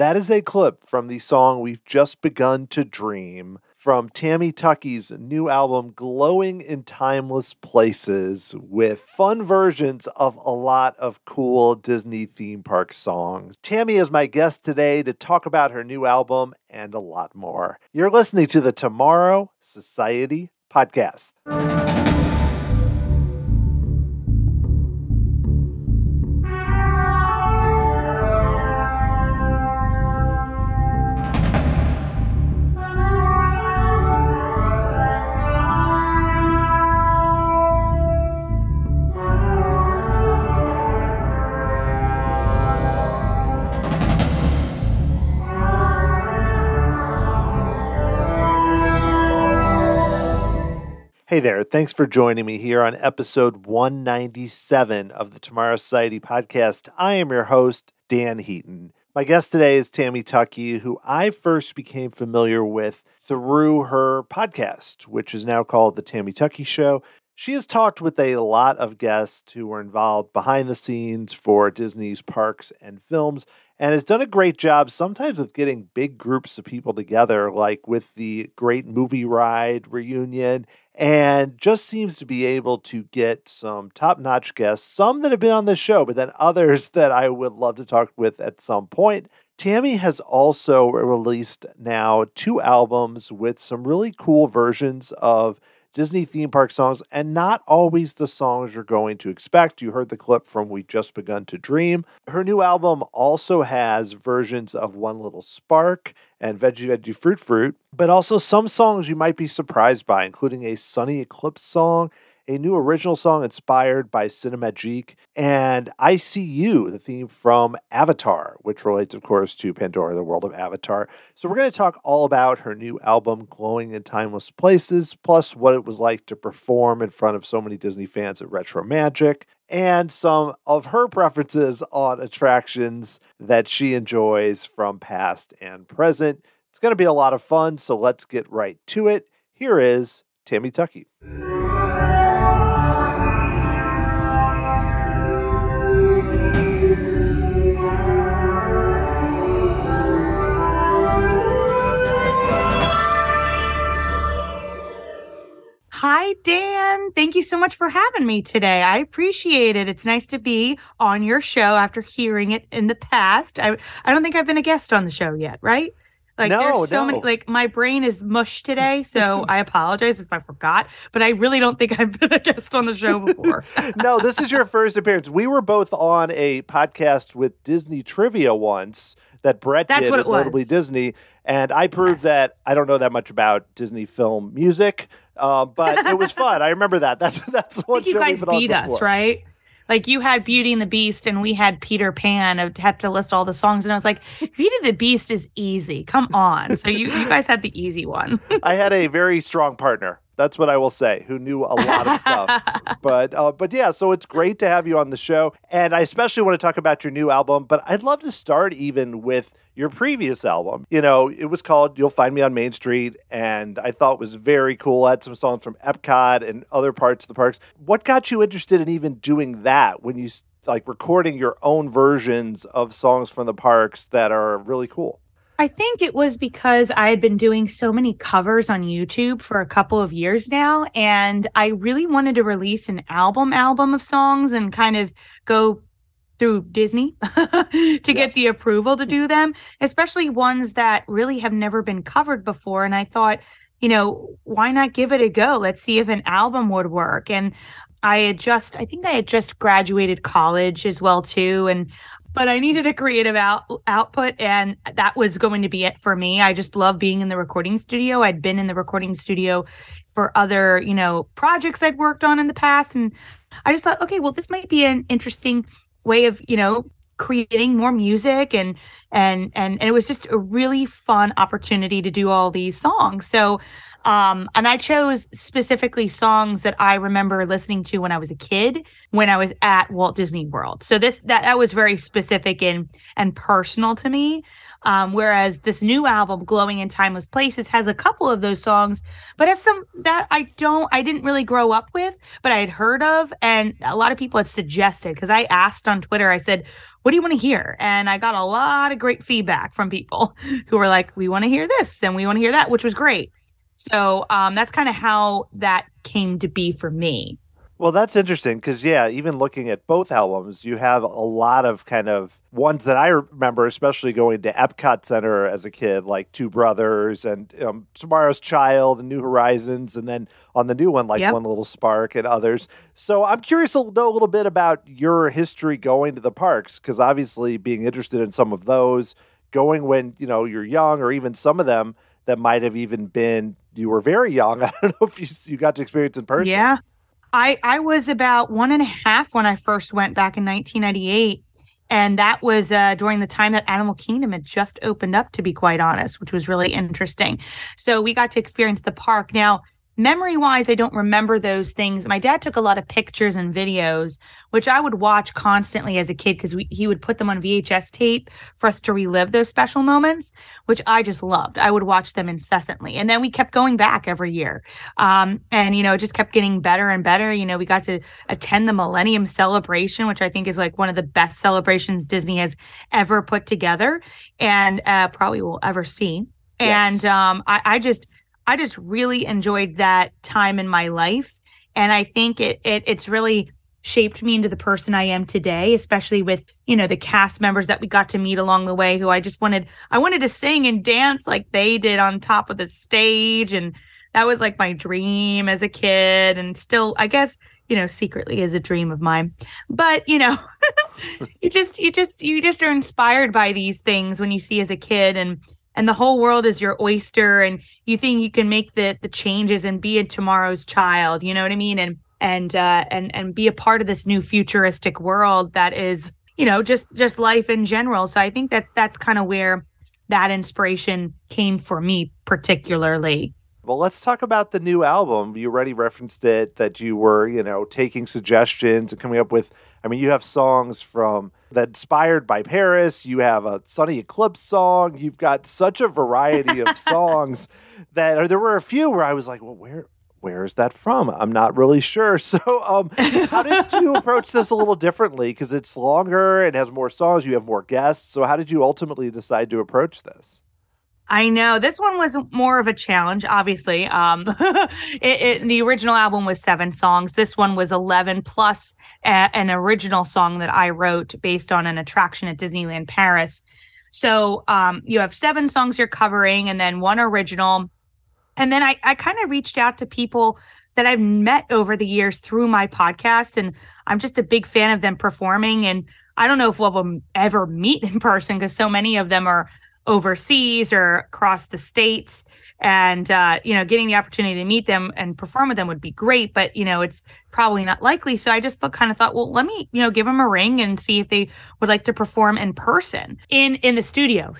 That is a clip from the song We've Just Begun to Dream from Tammy Tuckey's new album, Glowing in Timeless Places, with fun versions of a lot of cool Disney theme park songs. Tammy is my guest today to talk about her new album and a lot more. You're listening to the Tomorrow Society Podcast. Hey there, thanks for joining me here on episode 197 of the Tomorrow Society Podcast. I am your host, Dan Heaton. My guest today is Tammy Tuckey, who I first became familiar with through her podcast, which is now called The Tammy Tuckey Show. She has talked with a lot of guests who were involved behind the scenes for Disney's parks and films, and has done a great job sometimes with getting big groups of people together, like with the Great Movie Ride reunion, and just seems to be able to get some top-notch guests, some that have been on the show, but then others that I would love to talk with at some point. Tammy has also released now 2 albums with some really cool versions of Disney theme park songs, and not always the songs you're going to expect. You heard the clip from We've Just Begun to Dream. Her new album also has versions of One Little Spark and Veggie Veggie Fruit, but also some songs you might be surprised by, including a Sonny Eclipse song, a new original song inspired by Cinemagique, and I See You, the theme from Avatar, which relates, of course, to Pandora, the world of Avatar. So we're going to talk all about her new album, Glowing in Timeless Places, plus what it was like to perform in front of so many Disney fans at Retro Magic, and some of her preferences on attractions that she enjoys from past and present. It's going to be a lot of fun, so let's get right to it. Here is Tammy Tuckey. Hi, Dan. Thank you so much for having me today. I appreciate it. It's nice to be on your show after hearing it in the past. I don't think I've been a guest on the show yet, right? There's so many, my brain is mush today, so I apologize if I forgot, but I really don't think I've been a guest on the show before. No, this is your first appearance. We were both on a podcast with Disney Trivia once that Brett did with Notably Disney, and I proved that I don't know that much about Disney film music, but it was fun. I remember that. That's what you guys beat us, right? Like, you had Beauty and the Beast, and we had Peter Pan. I had to list all the songs, and I was like, Beauty and the Beast is easy. Come on. So you guys had the easy one. I had a very strong partner. That's what I will say, who knew a lot of stuff. But yeah, so it's great to have you on the show. And I especially want to talk about your new album, but I'd love to start even with your previous album. You know, it was called You'll Find Me on Main Street, and I thought it was very cool. I had some songs from EPCOT and other parts of the parks. What got you interested in even doing that when you recording your own versions of songs from the parks that are really cool? I think it was because I had been doing so many covers on YouTube for a couple of years now, and I really wanted to release an album of songs and kind of go through Disney to get the approval to do them, especially ones that really have never been covered before. And I thought, why not give it a go? Let's see if an album would work. And I think I had just graduated college as well too, but I needed a creative output, and that was going to be it for me. I just love being in the recording studio. I'd been in the recording studio for other, projects I'd worked on in the past, and I just thought, okay, well, this might be an interesting way of, creating more music, and it was just a really fun opportunity to do all these songs. So and I chose specifically songs that I remember listening to when I was a kid, when I was at Walt Disney World. So that was very specific and personal to me. Whereas this new album, Glowing in Timeless Places, has a couple of those songs, but has some that I didn't really grow up with, but I had heard of, and a lot of people had suggested, because I asked on Twitter, I said, what do you want to hear? And I got a lot of great feedback from people who were like, we want to hear this and we want to hear that, which was great. So that's kind of how that came to be for me. Well, that's interesting because, yeah, even looking at both albums, you have a lot of kind of ones that I remember, especially going to EPCOT Center as a kid, like Two Brothers and Tomorrow's Child and New Horizons, and then on the new one, like One Little Spark and others. So I'm curious to know a little bit about your history going to the parks, because obviously being interested in some of those, going when, you're young, or even some of them that might have even been, you were very young. I don't know if you got to experience in person. Yeah. I was about 1.5 when I first went back in 1998. And that was during the time that Animal Kingdom had just opened up, to be quite honest, which was really interesting. So we got to experience the park. Now, memory-wise, I don't remember those things. My dad took a lot of pictures and videos, which I would watch constantly as a kid because he would put them on VHS tape for us to relive those special moments, which I just loved. I would watch them incessantly. And then we kept going back every year. And, it just kept getting better and better. We got to attend the Millennium Celebration, which I think is like one of the best celebrations Disney has ever put together and probably will ever see. Yes. And I just really enjoyed that time in my life. And I think it's really shaped me into the person I am today, especially with, the cast members that we got to meet along the way, who I wanted to sing and dance like they did on top of the stage. And that was like my dream as a kid, and still, I guess, secretly is a dream of mine. But, you just are inspired by these things when you see as a kid, and the whole world is your oyster, and you think you can make the changes and be a tomorrow's child, you know what I mean? And be a part of this new futuristic world that is, just life in general. So I think that's kind of where that inspiration came for me particularly. Well, let's talk about the new album. You already referenced it, that you were, taking suggestions and coming up with, you have songs that inspired by Paris. You have a Sonny Eclipse song. You've got such a variety of songs that there were a few where I was like, well, where is that from? I'm not really sure. So how did you approach this a little differently? Because it's longer, it has more songs, you have more guests. So how did you ultimately decide to approach this? I know this one was more of a challenge, obviously. The original album was 7 songs. This one was 11 plus an original song that I wrote based on an attraction at Disneyland Paris. So you have 7 songs you're covering and then 1 original. And then I kind of reached out to people that I've met over the years through my podcast. And I'm just a big fan of them performing. And I don't know if we'll ever meet in person because so many of them are overseas or across the states, and getting the opportunity to meet them and perform with them would be great, but it's probably not likely. So I just thought, well, let me give them a ring and see if they would like to perform in person in the studio,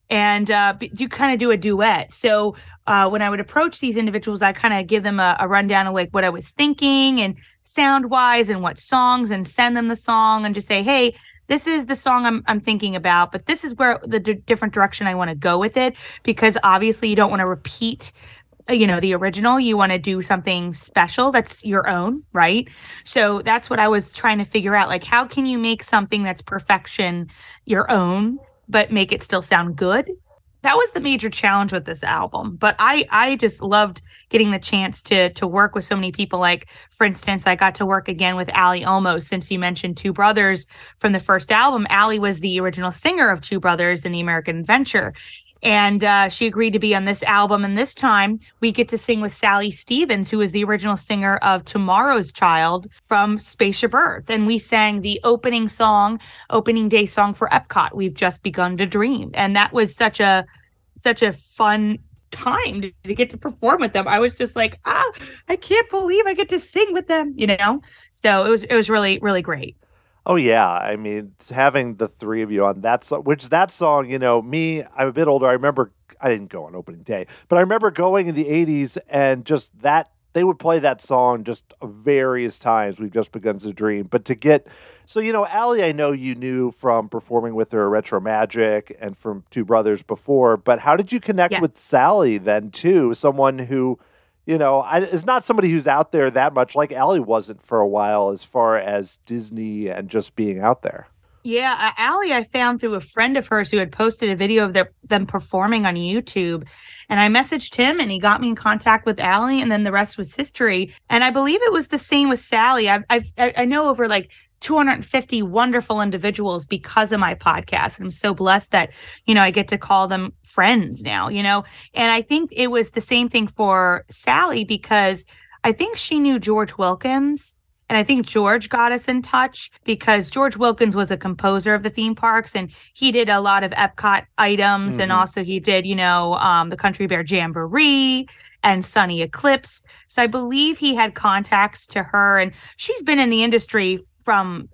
and do a duet. So when I would approach these individuals, I kind of give them a rundown of like what I was thinking and sound wise and what songs, and send them the song and just say, hey, this is the song I'm thinking about, but this is where the different direction I want to go with it, because obviously you don't want to repeat, the original. You want to do something special that's your own, right? So that's what I was trying to figure out. Like, how can you make something that's perfection your own, but make it still sound good? That was the major challenge with this album. But I just loved getting the chance to work with so many people. Like, for instance, I got to work again with Ali Olmos, since you mentioned Two Brothers from the first album. Ali was the original singer of Two Brothers in the American Adventure. And she agreed to be on this album. And this time we get to sing with Sally Stevens, who is the original singer of Tomorrow's Child from Spaceship Earth. And we sang the opening day song for EPCOT, We've Just Begun to Dream. And that was such a fun time to get to perform with them. I was just like, I can't believe I get to sing with them, So it was really, really great. Oh, yeah. Having the three of you on that song, me, I'm a bit older. I remember I didn't go on opening day, but I remember going in the 80s, and just that they would play that song just various times. We've Just Begun to Dream. But to get, so, Allie, I know you knew from performing with her Retro Magic and from Two Brothers before, but how did you connect with Sally then too? Someone who, is not somebody who's out there that much, like Allie wasn't for a while as far as Disney and just being out there. Yeah, Allie I found through a friend of hers who had posted a video of them performing on YouTube. And I messaged him and he got me in contact with Allie, and then the rest was history. And I believe it was the same with Sally. I know over like 250 wonderful individuals because of my podcast. And I'm so blessed that, I get to call them friends now, and I think it was the same thing for Sally because I think she knew George Wilkins. And I think George got us in touch because George Wilkins was a composer of the theme parks, and he did a lot of EPCOT items. Mm-hmm. And also he did, the Country Bear Jamboree and Sonny Eclipse. So I believe he had contacts to her, and she's been in the industry from,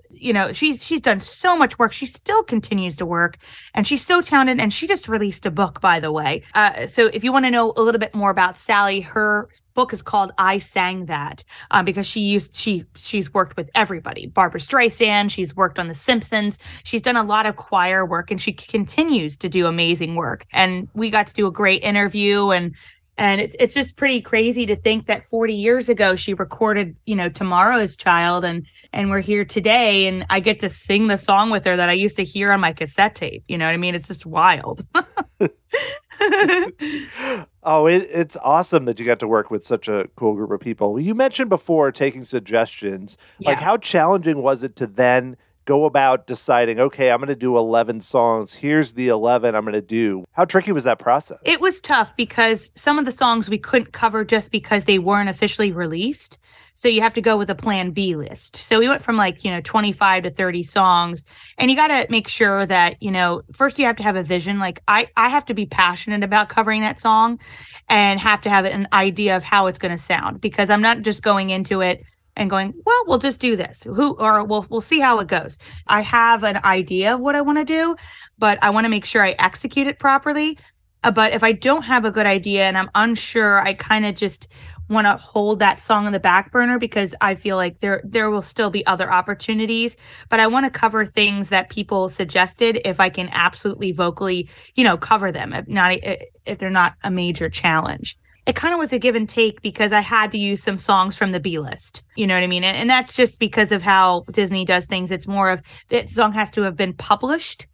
she's done so much work. She still continues to work, and she's so talented. And she just released a book, by the way. So if you want to know a little bit more about Sally, her book is called I Sang That, because she's worked with everybody. Barbara Streisand, she's worked on The Simpsons. She's done a lot of choir work, and she continues to do amazing work. And we got to do a great interview, and it's just pretty crazy to think that 40 years ago she recorded, Tomorrow's Child, and we're here today, and I get to sing the song with her that I used to hear on my cassette tape. You know what I mean? It's just wild. Oh, it's awesome that you got to work with such a cool group of people. You mentioned before taking suggestions. Yeah. Like, how challenging was it to then go about deciding, okay, I'm going to do 11 songs. Here's the 11 I'm going to do. How tricky was that process? It was tough because some of the songs we couldn't cover just because they weren't officially released. So you have to go with a plan B list. So we went from 25 to 30 songs, and you got to make sure that, first you have to have a vision. Like I have to be passionate about covering that song and have to have an idea of how it's going to sound, because I'm not just going into it and going, well, we'll just do this. We'll see how it goes. I have an idea of what I want to do, but I want to make sure I execute it properly. But if I don't have a good idea and I'm unsure, I kind of just want to hold that song on the back burner, because I feel like there will still be other opportunities. But I want to cover things that people suggested if I can absolutely vocally, cover them, if they're not a major challenge. It kind of was a give and take because I had to use some songs from the B list. You know what I mean? And that's just because of how Disney does things. It's more of the song has to have been published,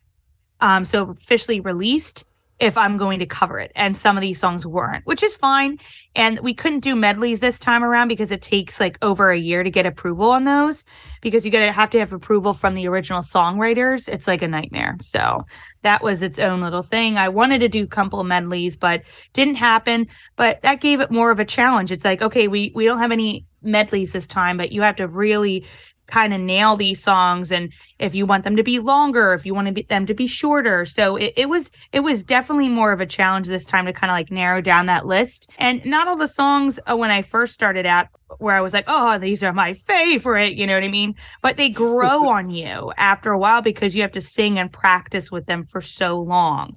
so officially released, if I'm going to cover it. And some of these songs weren't, which is fine. And we couldn't do medleys this time around because it takes over a year to get approval on those, because you have to have approval from the original songwriters. It's like a nightmare. So that was its own little thing. I wanted to do a couple of medleys, but didn't happen. But that gave it more of a challenge. It's like, okay, we don't have any medleys this time, but you have to really kind of nail these songs, and if you want them to be longer, if you want them to be shorter. So it was definitely more of a challenge this time to kind of narrow down that list. And not all the songs when I first started out where I was like, oh, these are my favorite, you know what I mean? But they grow on you after a while because you have to sing and practice with them for so long.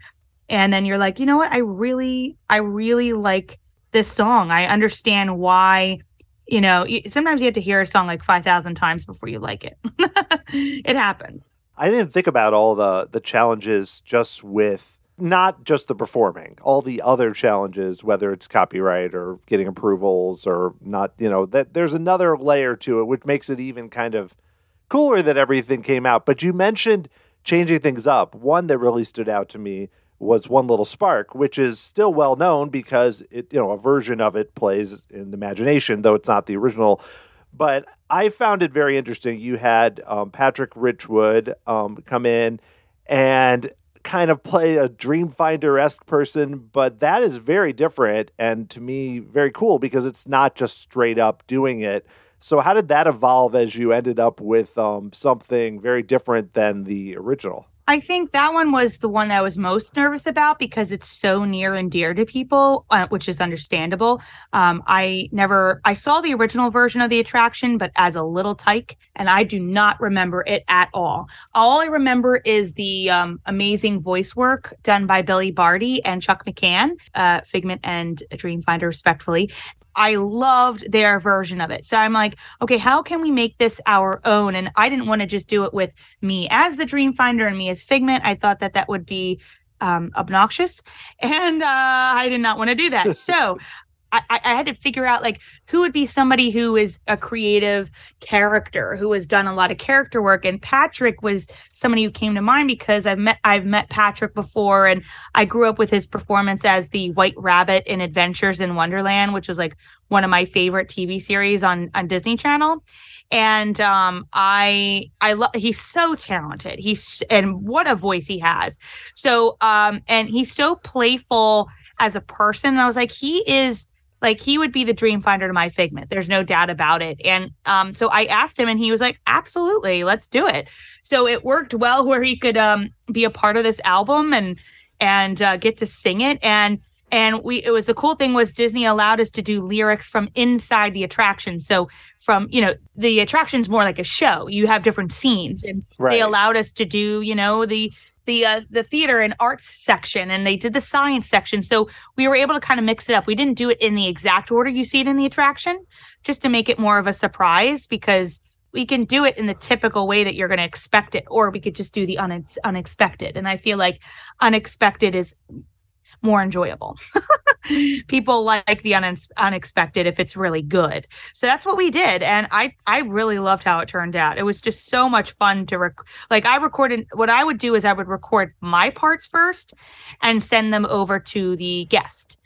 And then you're like, you know what? I really like this song. I understand why. Sometimes you have to hear a song 5,000 times before you like it. It happens. I didn't think about all the challenges just with not just the performing, all the other challenges, whether it's copyright or getting approvals or not, that there's another layer to it, which makes it even kind of cooler that everything came out. But you mentioned changing things up. One that really stood out to me was One Little Spark, which is still well known because it, a version of it plays in the imagination, though it's not the original. But I found it very interesting. You had Patrick Richwood come in and kind of play a Dreamfinder-esque person, but that is very different and to me very cool because it's not just straight up doing it. So how did that evolve as you ended up with something very different than the original? I think that one was the one that I was most nervous about because it's so near and dear to people, which is understandable. I saw the original version of the attraction, but as a little tyke, and I do not remember it at all. All I remember is the amazing voice work done by Billy Barty and Chuck McCann, Figment and Dreamfinder, respectfully. I loved their version of it. So I'm like, okay, how can we make this our own? And I didn't want to just do it with me as the Dreamfinder and me as Figment. I thought that would be obnoxious, and I did not want to do that. So I had to figure out like who would be somebody who is a creative character, who has done a lot of character work. And Patrick was somebody who came to mind because I've met Patrick before, and I grew up with his performance as the White Rabbit in Adventures in Wonderland, which was like one of my favorite TV series on Disney Channel. And he's so talented. And what a voice he has. So and he's so playful as a person. And I was like, he would be the Dreamfinder to my Figment. There's no doubt about it. And so I asked him, and he was like, absolutely, let's do it. So it worked well where he could be a part of this album and get to sing it. And it was the cool thing was Disney allowed us to do lyrics from inside the attraction. So from, the attraction's more like a show. You have different scenes, and they allowed us to do, the theater and arts section, and they did the science section. So we were able to kind of mix it up. We didn't do it in the exact order you see it in the attraction, just to make it more of a surprise, because we can do it in the typical way that you're going to expect it, or we could just do the unexpected. And I feel like unexpected is more enjoyable. People like the unexpected if it's really good. So that's what we did. And I really loved how it turned out. It was just so much fun to I recorded. What I would do is I would record my parts first and send them over to the guest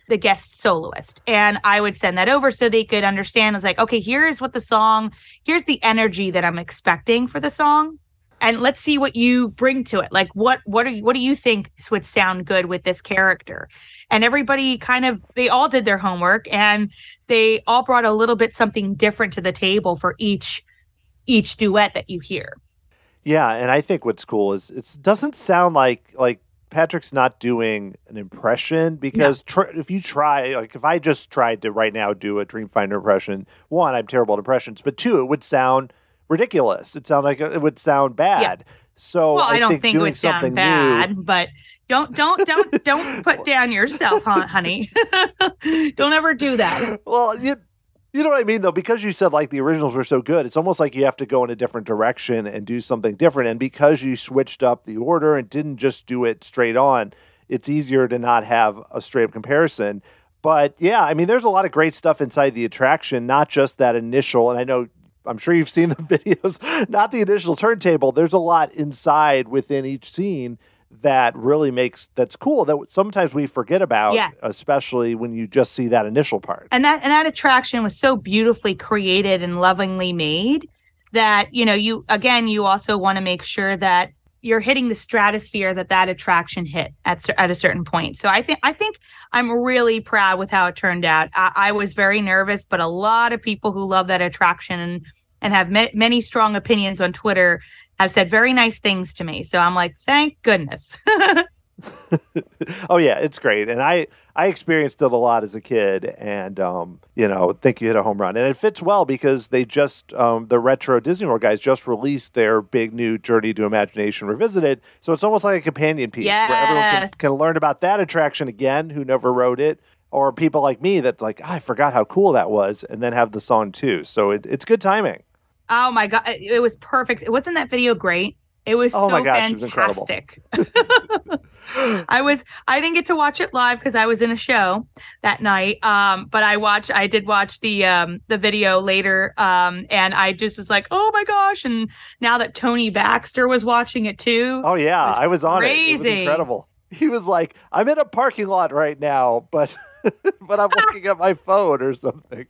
soloist. And I would send that over so they could understand. It's like, okay, here's the energy that I'm expecting for the song. And let's see what you bring to it. Like, what do you think would sound good with this character? And everybody they all did their homework, and they all brought a little bit something different to the table for each duet that you hear. Yeah, and I think what's cool is it doesn't sound like Patrick's not doing an impression, because if you try, if I just tried to right now do a Dreamfinder impression, one, I'm terrible at impressions, but two, it would sound ridiculous. It would sound bad. Yeah. So I don't think it would sound bad, but don't put down yourself, honey. Don't ever do that. Well, you know what I mean, though, because you said the originals were so good, it's almost like you have to go in a different direction and do something different. And because you switched up the order and didn't just do it straight on, it's easier to not have a straight up comparison. But yeah, I mean, there's a lot of great stuff inside the attraction, not just that initial, and I'm sure you've seen the videos, not the initial turntable. There's a lot inside within each scene that really that's cool, that sometimes we forget about, especially when you just see that initial part. And that attraction was so beautifully created and lovingly made that, you also want to make sure that you're hitting the stratosphere that attraction hit at a certain point. So I think I'm really proud with how it turned out. I was very nervous, but a lot of people who love that attraction and have many strong opinions on Twitter have said very nice things to me. So I'm like, thank goodness. Oh yeah, it's great. And I experienced it a lot as a kid, and think you hit a home run. And it fits well because they just the Retro Disney World guys just released their big new Journey to Imagination Revisited. So it's almost like a companion piece where everyone can learn about that attraction again who never rode it, or people like me that's like, I forgot how cool that was, and then have the song too. So it's good timing. Oh my God, it was perfect. Wasn't that video great? It was fantastic. It was I didn't get to watch it live because I was in a show that night. But I did watch the video later. And I just was like, oh my gosh. And now that Tony Baxter was watching it too. Oh yeah, I was on it. It was incredible. He was like, I'm in a parking lot right now, but I'm looking at my phone or something.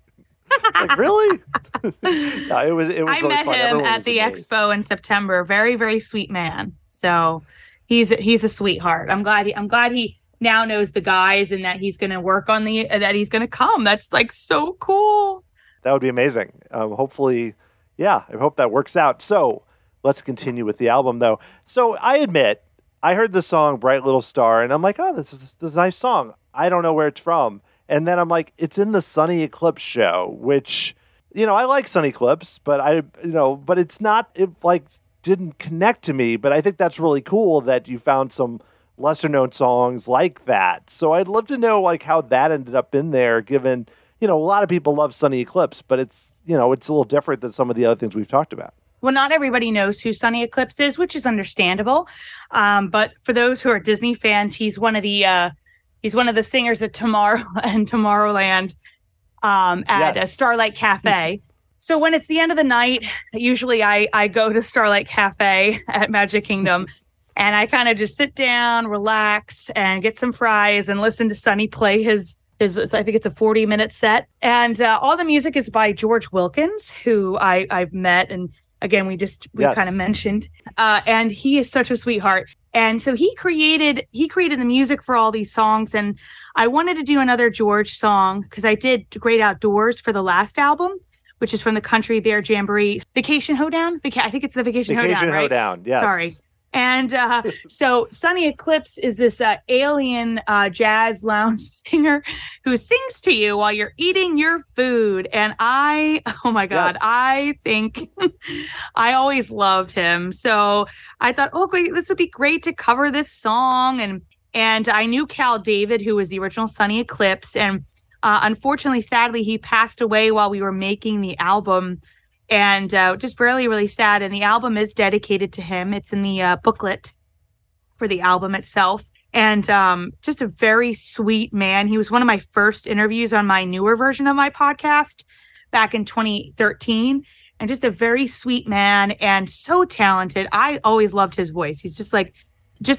Like, really? No, it was I really met fun. him at the expo in September. Very, very sweet man. So he's a sweetheart. I'm glad he now knows the guys, and that he's going to work on that he's going to come. That's so cool. That would be amazing. Hopefully, I hope that works out. So let's continue with the album, though. So I admit, I heard the song "Bright Little Star," and I'm like, oh, this is a nice song. I don't know where it's from. And then I'm like, it's in the Sonny Eclipse show, which, I like Sonny Eclipse, but but it's not, it didn't connect to me. But I think that's really cool that you found some lesser known songs like that. So I'd love to know how that ended up in there, given, a lot of people love Sonny Eclipse, but it's a little different than some of the other things we've talked about. Well, not everybody knows who Sonny Eclipse is, which is understandable. But for those who are Disney fans, he's one of the singers at Tomorrowland at a Starlight Cafe. So when it's the end of the night, usually I go to Starlight Cafe at Magic Kingdom, and I kind of just sit down, relax, and get some fries and listen to Sonny play his I think it's a 40-minute set. And all the music is by George Wilkins, who I've met, and again, we kind of mentioned, and he is such a sweetheart. And so he created the music for all these songs. And I wanted to do another George song because I did Great Outdoors for the last album, which is from the Country Bear Jamboree. Vacation Hoedown? I think it's the Vacation Hoedown, right? Vacation Hoedown, yes. Sorry. And so Sonny Eclipse is this alien jazz lounge singer who sings to you while you're eating your food. And oh my God, yes. I think I always loved him. So I thought, oh, great, this would be great to cover this song. And I knew Cal David, who was the original Sonny Eclipse. And unfortunately, sadly, he passed away while we were making the album. And just really, really sad. And the album is dedicated to him. It's in the booklet for the album itself. And just a very sweet man. He was one of my first interviews on my newer version of my podcast back in 2013. And just a very sweet man and so talented. I always loved his voice. He's just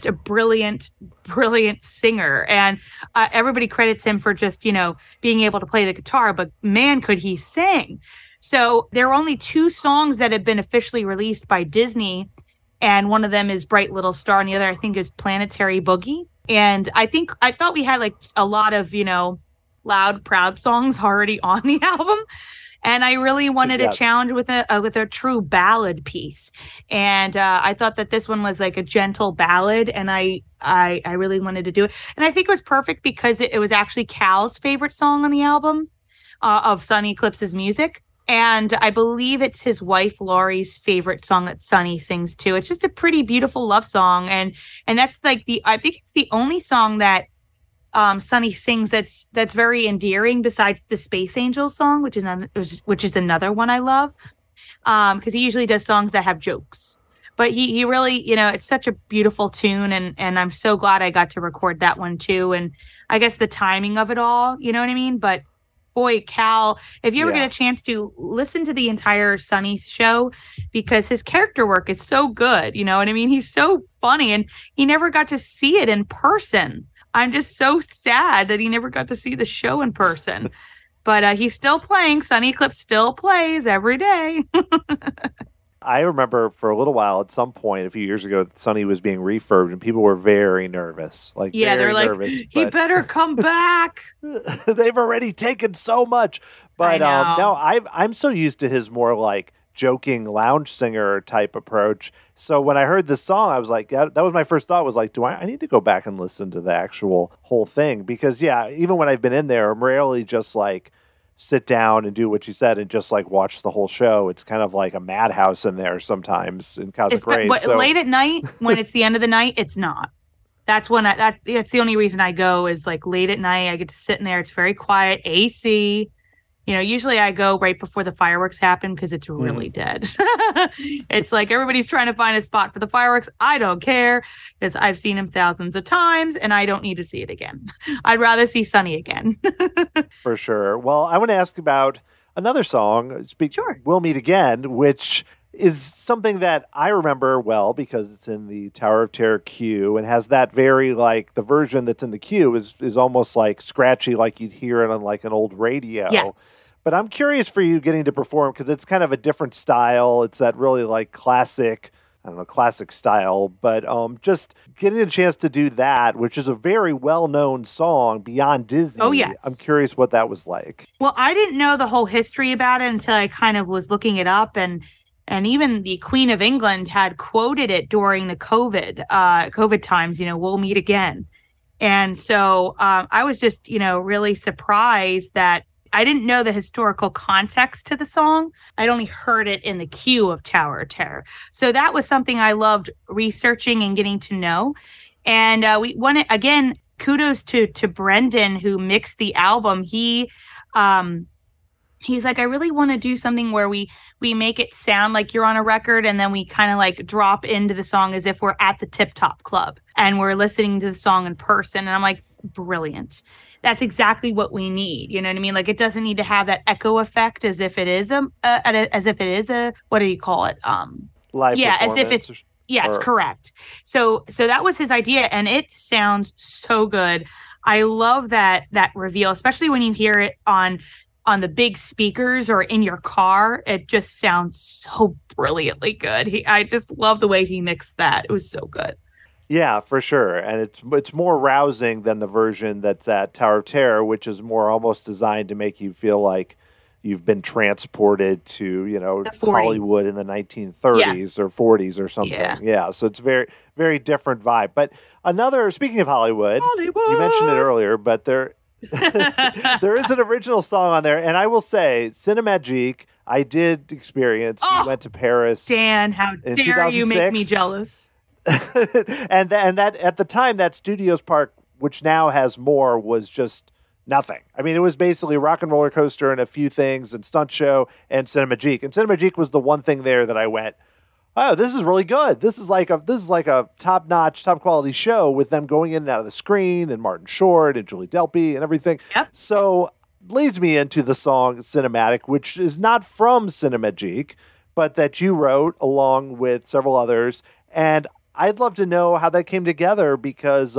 a brilliant, brilliant singer. And everybody credits him for just, being able to play the guitar. But man, could he sing. So there are only 2 songs that have been officially released by Disney, and one of them is Bright Little Star, and the other, I think, is Planetary Boogie. And I thought we had like a lot of, loud, proud songs already on the album, and I really wanted a challenge with a true ballad piece. And I thought that this one was like a gentle ballad, and I really wanted to do it. And I think it was perfect because it was actually Cal's favorite song on the album of Sonny Eclipse's music. And I believe it's his wife Laurie's favorite song that Sonny sings too. It's just a pretty beautiful love song, and that's like I think it's the only song that Sonny sings that's very endearing besides the Space Angels song, which is another one I love, because he usually does songs that have jokes. But he really, it's such a beautiful tune, and I'm so glad I got to record that one too. And I guess the timing of it all, you know what I mean? But boy, Cal, if you ever get a chance to listen to the entire Sonny show, because his character work is so good, you know what I mean? He's so funny, and he never got to see it in person. I'm just so sad that he never got to see the show in person. But he's still playing. Sonny Eclipse still plays every day. I remember for a little while, at some point a few years ago, Sonny was being refurbed, and people were very nervous. They're like, he better come back. They've already taken so much. But no, I'm so used to his more like joking lounge singer type approach. So when I heard this song, I was like, that was my first thought was like, I need to go back and listen to the actual whole thing. Because even when I've been in there, I'm rarely just like sit down and do what you said and just like watch the whole show. It's kind of like a madhouse in there sometimes in Cosmic Rays. But late at night, when it's the end of the night, it's not. That's when that's the only reason I go is like late at night. I get to sit in there. It's very quiet, AC. Usually I go right before the fireworks happen because it's really dead. It's like everybody's trying to find a spot for the fireworks. I don't care because I've seen him thousands of times and I don't need to see it again. I'd rather see Sonny again. For sure. Well, I want to ask about another song, Sure. We'll Meet Again, which is something that I remember well because it's in the Tower of Terror queue and has that very like the version that's in the queue is almost like scratchy like you'd hear it on like an old radio. Yes. But I'm curious for you getting to perform because it's kind of a different style. It's that really like classic style, but just getting a chance to do that, which is a very well-known song beyond Disney. Oh, yes. I'm curious what that was like. Well, I didn't know the whole history about it until I kind of was looking it up, and even the Queen of England had quoted it during the COVID times, we'll meet again. And so I was just, really surprised that I didn't know the historical context to the song. I'd only heard it in the queue of Tower of Terror. So that was something I loved researching and getting to know. And we wanted, again, kudos to Brendan, who mixed the album. He He's like, I really want to do something where we make it sound like you're on a record, and then we kind of like drop into the song as if we're at the Tip Top Club and we're listening to the song in person. And I'm like, brilliant. That's exactly what we need. You know what I mean? Like, it doesn't need to have that echo effect as if it is a what do you call it? Live yeah, as if performance it's yes, or- correct. So that was his idea, and it sounds so good. I love that reveal, especially when you hear it on the big speakers or in your car. It just sounds so brilliantly good. I just love the way he mixed that. It was so good. Yeah, for sure. And it's more rousing than the version that's at Tower of Terror, which is more almost designed to make you feel like you've been transported to, The 40s. Hollywood in the 1930s Yes. or 40s or something. Yeah, so it's very, very different vibe. But speaking of Hollywood, you mentioned it earlier, but there is an original song on there. And I will say, Cinemagique, I did experience. We went to Paris. Dan, how dare you make me 2006. jealous? and that at the time, that Studios Park, which now has more, was just nothing. I mean, it was basically Rock and Roller Coaster and a few things and Stunt Show and Cinemagique. And Cinemagique was the one thing there that I went, oh, this is really good. This is like a top-notch, top-quality show with them going in and out of the screen and Martin Short and Julie Delpy and everything. Yep. So leads me into the song Cinematic, which is not from Cinemagique, but that you wrote along with several others. And I'd love to know how that came together, because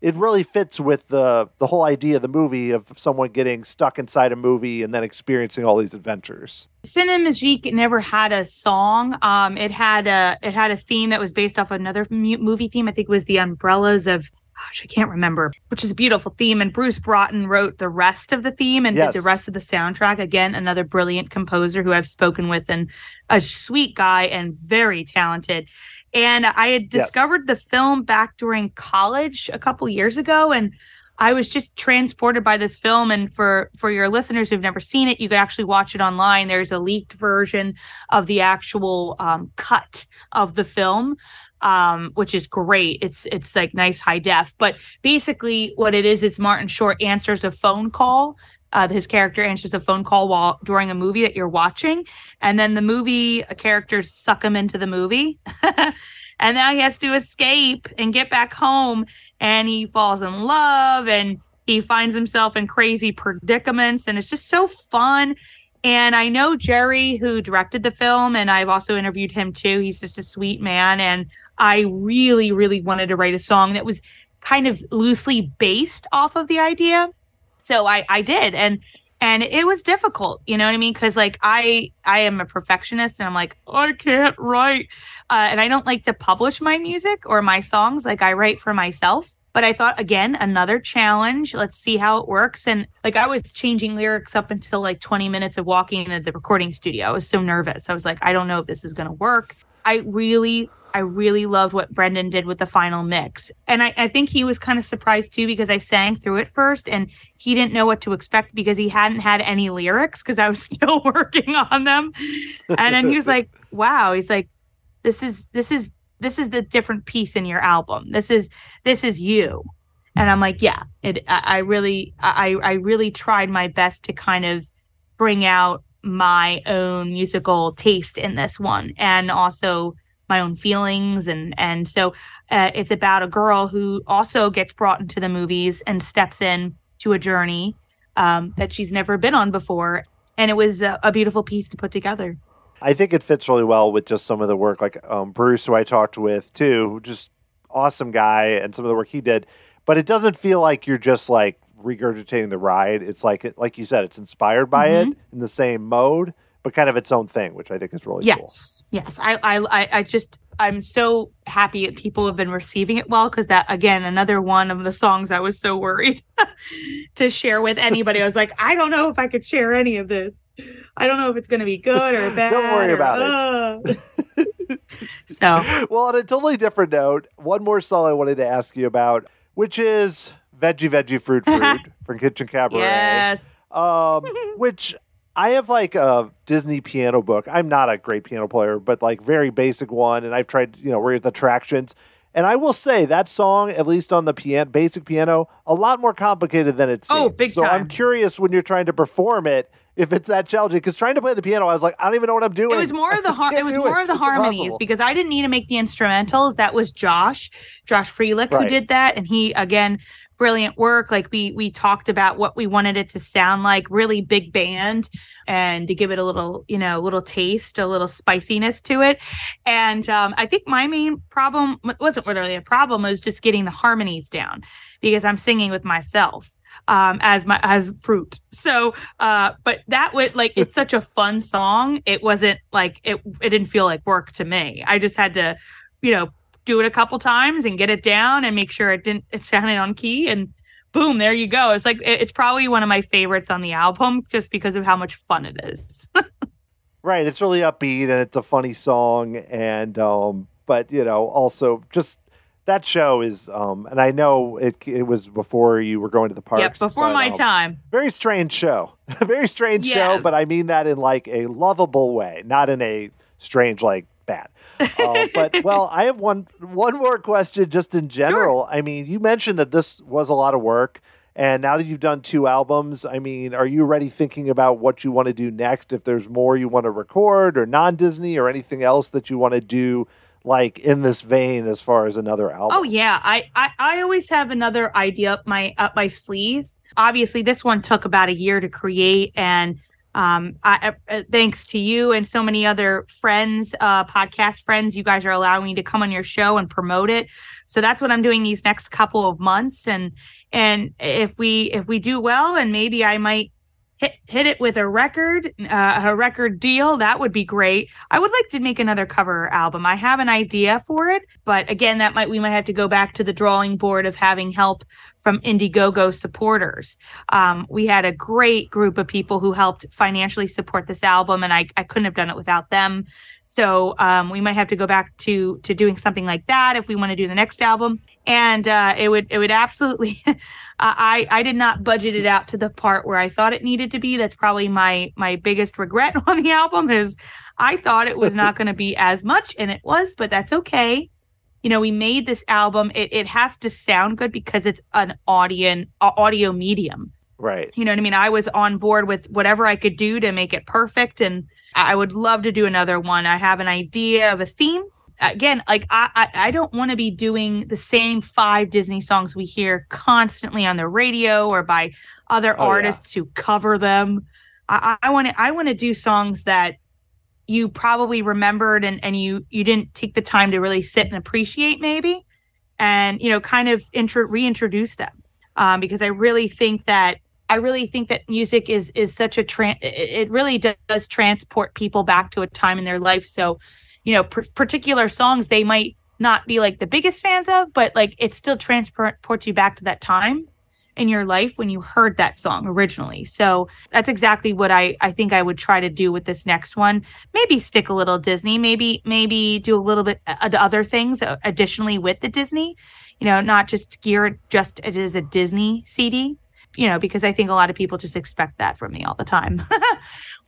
it really fits with the whole idea of the movie, of someone getting stuck inside a movie and then experiencing all these adventures. Cinemagique never had a song. It had a theme that was based off another movie theme. I think it was the Umbrellas of, gosh, I can't remember, which is a beautiful theme. And Bruce Broughton wrote the rest of the theme and did the rest of the soundtrack. Again, another brilliant composer who I've spoken with, and a sweet guy and very talented. And I had discovered the film back during college a couple years ago, and I was just transported by this film. And for your listeners who've never seen it, you could actually watch it online. There's a leaked version of the actual cut of the film, which is great. It's like nice high def. But basically what it is Martin Short answers a phone call. His character answers a phone call during a movie that you're watching, and then the movie characters suck him into the movie. And now he has to escape and get back home, and he falls in love, and he finds himself in crazy predicaments, and it's just so fun. And I know Jerry, who directed the film, and I've also interviewed him too. He's just a sweet man, and I really, really wanted to write a song that was kind of loosely based off of the idea. So I did, and it was difficult, you know what I mean? Because like I am a perfectionist, and I'm like, I can't write, and I don't like to publish my music or my songs. Like, I write for myself. But I thought, again, another challenge. Let's see how it works. And like, I was changing lyrics up until like 20 minutes of walking into the recording studio. I was so nervous. I was like, I don't know if this is going to work. I really loved what Brendan did with the final mix. And I think he was kind of surprised too, because I sang through it first and he didn't know what to expect because he hadn't had any lyrics because I was still working on them. And then he was like, wow, he's like, this is the different piece in your album. This is you. And I'm like, yeah, I really tried my best to kind of bring out my own musical taste in this one, and also my own feelings. And so it's about a girl who also gets brought into the movies and steps in to a journey that she's never been on before. And it was a beautiful piece to put together. I think it fits really well with just some of the work, like Bruce, who I talked with too, just awesome guy, and some of the work he did. But it doesn't feel like you're just like regurgitating the ride. It's like you said, it's inspired by it in the same mode, but kind of its own thing, which I think is really cool. Yes. I'm so happy that people have been receiving it well, because that, again, another one of the songs I was so worried to share with anybody. I was like, I don't know if I could share any of this. I don't know if it's going to be good or bad. Don't worry about it. So, well, on a totally different note, one more song I wanted to ask you about, which is Veggie Veggie Fruit from Kitchen Cabaret. Yes. Which I have like a Disney piano book. I'm not a great piano player, but like very basic one. And I've tried, we're at the attractions. And I will say that song, at least on the piano, basic piano, a lot more complicated than it seems. Oh, big time. So I'm curious when you're trying to perform it, if it's that challenging, because trying to play the piano, I was like, I don't even know what I'm doing. It was more of the harmonies because I didn't need to make the instrumentals. That was Josh Freelick who did that, and he again brilliant work. Like we talked about what we wanted it to sound like, really big band, and to give it a little little taste, a little spiciness to it. And I think my main problem wasn't really a problem; it was just getting the harmonies down because I'm singing with myself. As fruit. So, but that was like, it's such a fun song. It wasn't like, it didn't feel like work to me. I just had to, do it a couple times and get it down and make sure it sounded on key, and boom, there you go. It's like, it's probably one of my favorites on the album just because of how much fun it is. Right. It's really upbeat and it's a funny song. And, but also just, that show is, and I know it was before you were going to the parks. Yep, before my time. Very strange show. Very strange show, but I mean that in like a lovable way, not in a strange, like bad. But, well, I have one more question just in general. Sure. I mean, you mentioned that this was a lot of work. And now that you've done 2 albums, I mean, are you already thinking about what you want to do next? If there's more you want to record or non-Disney or anything else that you want to do, like in this vein as far as another album? Oh yeah, I always have another idea up my sleeve. Obviously, this one took about a year to create, and I thanks to you and so many other friends, podcast friends, you guys are allowing me to come on your show and promote it. So that's what I'm doing these next couple of months, and if we do well, and maybe I might hit it with a record deal, that would be great. I would like to make another cover album. I have an idea for it, but again, we might have to go back to the drawing board of having help from Indiegogo supporters. We had a great group of people who helped financially support this album, and I couldn't have done it without them. So we might have to go back to doing something like that if we want to do the next album. And it would absolutely. I did not budget it out to the part where I thought it needed to be. That's probably my biggest regret on the album is I thought it was not going to be as much, and it was, but that's okay. We made this album. It has to sound good because it's an audio medium. Right. You know what I mean? I was on board with whatever I could do to make it perfect, and I would love to do another one. I have an idea of a theme. Again, like I don't want to be doing the same 5 Disney songs we hear constantly on the radio or by other artists who cover them. I want to do songs that you probably remembered and you didn't take the time to really sit and appreciate maybe, and kind of reintroduce them, because I really think that music is such a it really does transport people back to a time in their life. So particular songs they might not be like the biggest fans of, but like it still transports you back to that time in your life when you heard that song originally. So that's exactly what I think I would try to do with this next one. Maybe stick a little Disney, maybe do a little bit other things additionally with the Disney, not just geared just it is a Disney CD, because I think a lot of people just expect that from me all the time.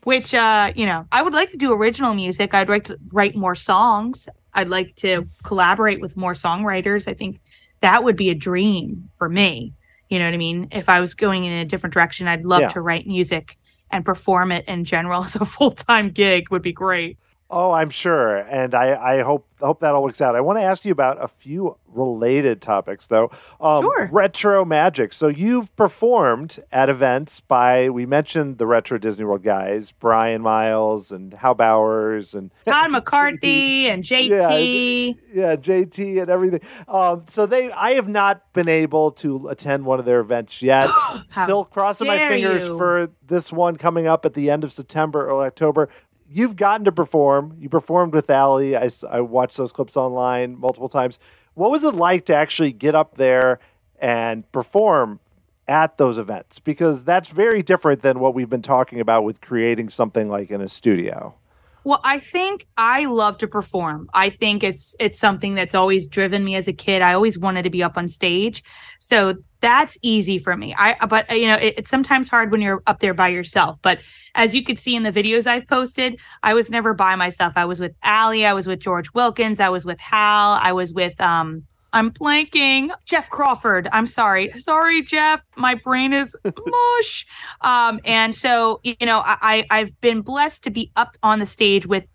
Which, I would like to do original music. I'd like to write more songs. I'd like to collaborate with more songwriters. I think that would be a dream for me. You know what I mean? If I was going in a different direction, I'd love to write music and perform it in general as a full-time gig would be great. Oh, I'm sure. And I hope that all works out. I want to ask you about a few related topics, though. Sure. Retro magic. So you've performed at events we mentioned the Retro Disney World guys, Brian Miles and Hal Bowers and Todd McCarthy and JT. Yeah, JT and everything. I have not been able to attend one of their events yet. Still crossing my fingers for this one coming up at the end of September or October. You've gotten to perform. You performed with Allie. I watched those clips online multiple times. What was it like to actually get up there and perform at those events? Because that's very different than what we've been talking about with creating something like in a studio. Well, I think I love to perform. I think it's something that's always driven me as a kid. I always wanted to be up on stage. So that's easy for me. But it's sometimes hard when you're up there by yourself. But as you could see in the videos I've posted, I was never by myself. I was with Allie. I was with George Wilkins. I was with Hal. I was with I'm blanking. Jeff Crawford. I'm sorry. Sorry, Jeff. My brain is mush. And so, I've been blessed to be up on the stage with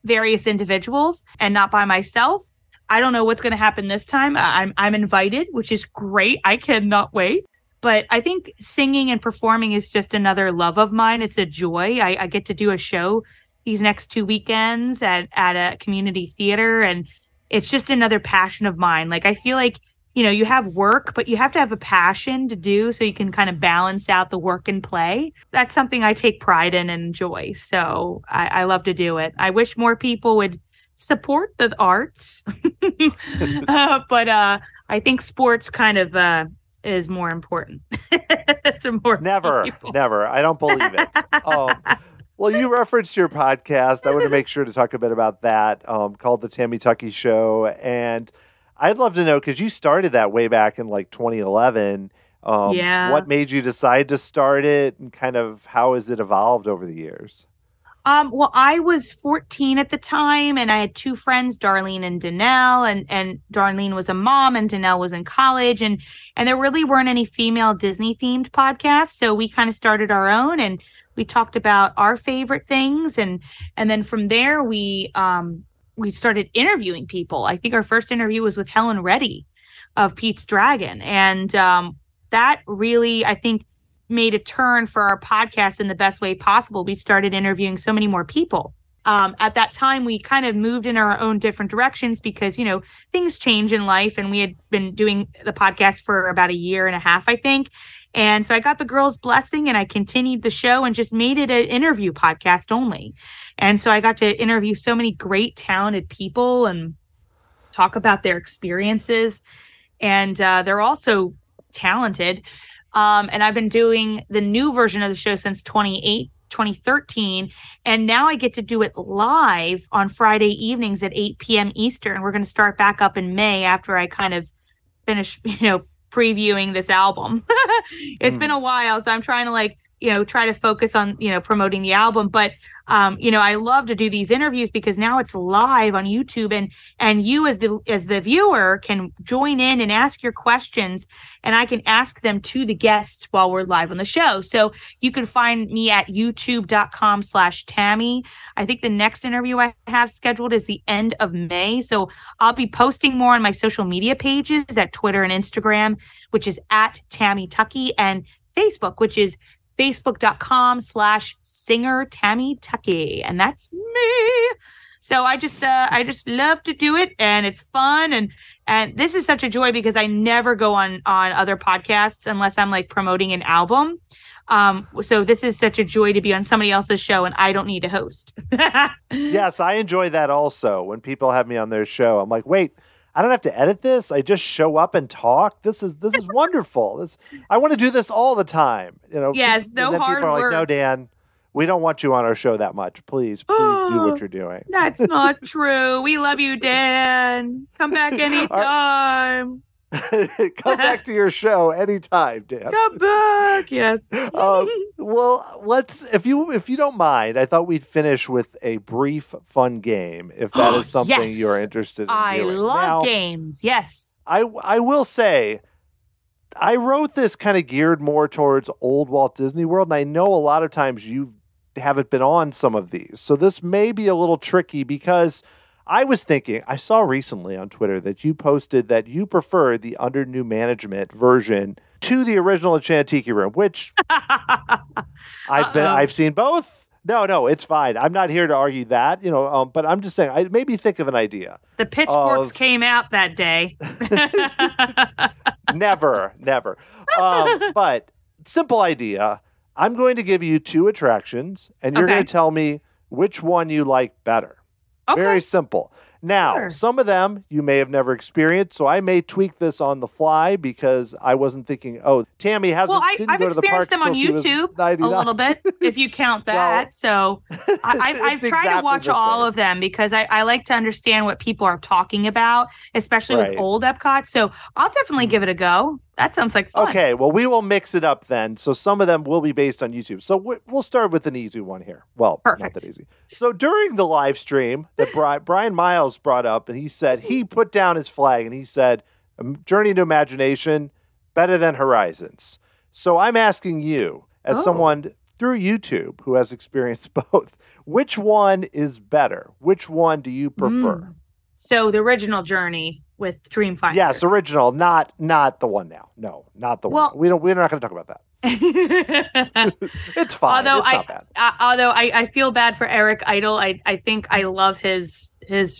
various individuals and not by myself. I don't know what's going to happen this time. I'm invited, which is great. I cannot wait. But I think singing and performing is just another love of mine. It's a joy. I get to do a show these next 2 weekends at a community theater, and it's just another passion of mine. Like, I feel like, you have work, but you have to have a passion to do so you can kind of balance out the work and play. That's something I take pride in and enjoy. So I love to do it. I wish more people would support the arts. But I think sports kind of is more important. To more Never. people. I don't believe it. Well, you referenced your podcast. I want to make sure to talk a bit about that, called The Tammy Tuckey Show. And I'd love to know, because you started that way back in like 2011. What made you decide to start it, and kind of how has it evolved over the years? Well, I was 14 at the time, and I had two friends, Darlene and Danelle, and Darlene was a mom and Danelle was in college, and there really weren't any female Disney themed podcasts. So we kind of started our own, and we talked about our favorite things. And then from there, we started interviewing people. I think our first interview was with Helen Reddy of Pete's Dragon. And that really, I think, made a turn for our podcast in the best way possible. We started interviewing so many more people. At that time, we kind of moved in our own different directions because, things change in life. And we had been doing the podcast for about a year and a half, I think. And so I got the girls' blessing, and I continued the show and just made it an interview podcast only. And so I got to interview so many great, talented people and talk about their experiences. And they're also talented. And I've been doing the new version of the show since 2013. And now I get to do it live on Friday evenings at 8 p.m. Eastern. We're going to start back up in May after I kind of finish, previewing this album. It's been a while, so I'm trying to try to focus on, promoting the album. But, I love to do these interviews because now it's live on YouTube, and you as the viewer can join in and ask your questions, and I can ask them to the guest while we're live on the show. So you can find me at youtube.com/Tammy. I think the next interview I have scheduled is the end of May. So I'll be posting more on my social media pages at Twitter and Instagram, which is at Tammy Tuckey, and Facebook, which is facebook.com/singer Tammy Tuckey. And that's me. So I just love to do it, and it's fun. And this is such a joy because I never go on other podcasts unless I'm like promoting an album. So this is such a joy to be on somebody else's show and I don't need to host. Yes, I enjoy that also. When people have me on their show, I'm like, wait, I don't have to edit this. I just show up and talk. This is wonderful. I want to do this all the time. Yes, no hard people are work. Like, no, Dan, we don't want you on our show that much. Please do what you're doing. That's not true. We love you, Dan. Come back anytime. Come back to your show anytime, Dan. Come back. Yes. Well, if you don't mind, I thought we'd finish with a brief, fun game, if that is something yes. you're interested in I doing. love games. Yes. I will say, I wrote this kind of geared more towards old Walt Disney World, and I know a lot of times you haven't been on some of these, so this may be a little tricky because I was thinking, I saw recently on Twitter that you posted that you prefer the under new management version to the original Enchanted Tiki Room, which I've seen both. No, it's fine. I'm not here to argue that, but I'm just saying, I maybe think of an idea. The pitchforks came out that day. Never. But simple idea. I'm going to give you two attractions, and you're going to tell me which one you like better. Okay. Very simple. Now, Some of them you may have never experienced, so I may tweak this on the fly because I wasn't thinking, Tammy didn't go to the park. I've experienced them on YouTube a little bit, if you count that. So I've tried to watch all of them because I like to understand what people are talking about, especially with old Epcot. So I'll definitely give it a go. That sounds like fun. Okay, well, we will mix it up then. So some of them will be based on YouTube. So we'll start with an easy one here. Well, perfect. Not that easy. So during the live stream that Brian Miles brought up, and he said he put down his flag and he said, Journey into Imagination, better than Horizons. So I'm asking you, as someone through YouTube who has experienced both, which one is better? Which one do you prefer? So the original Journey with Dreamfinder. Yes, original, not the one now. No, not the one. We're not going to talk about that. It's fine. It's not bad. Although I feel bad for Eric Idle. I think I love his